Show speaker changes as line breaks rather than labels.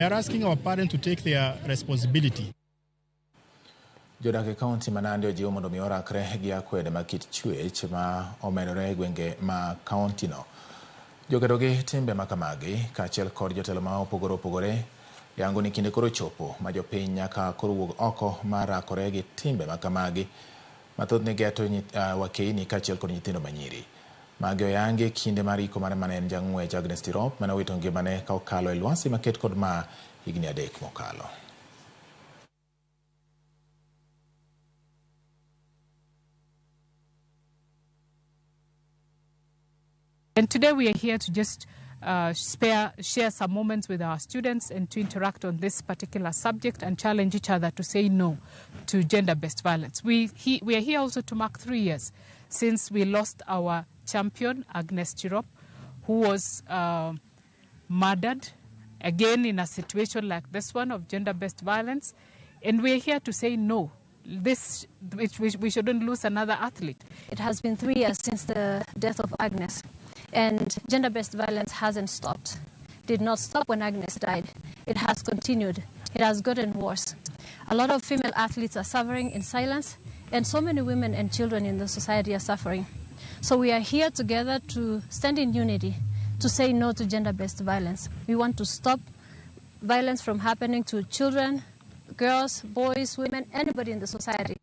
We are asking our parents to take their responsibility.
Jodak e kaunti ma Nandi ojiwo mondo mi orakre gi akwede ma kit chuech ma omedore e gwenge ma kaunti no. Jokedo gi timbe ma kamagi kaachiel kod jotelo ma opogore yango ni kinde koro chopo ma jopiny nyaka koro wuog oko ma rakore gi timbe ma kamagi mathoth ni geto wakeini kaachiel kod nyithindo manyiri. Magi oyangi kinde mar iko mare mane en jang'wech Agnes Tirop mane owito ngimane ka okalo e lwasi maket kod ma higni 3 mokalo.
And today we are here to just share some moments with our students and to interact on this particular subject and challenge each other to say no to gender-based violence. We are here also to mark 3 years since we lost our champion, Agnes Tirop, who was murdered, again in a situation like this one of gender-based violence. And we are here to say no. We shouldn't lose another athlete.
It has been 3 years since the death of Agnes. And gender-based violence hasn't stopped. Did not stop when Agnes died. It has continued. It has gotten worse. A lot of female athletes are suffering in silence, and so many women and children in the society are suffering. So we are here together to stand in unity, to say no to gender-based violence. We want to stop violence from happening to children, girls, boys, women, anybody in the society.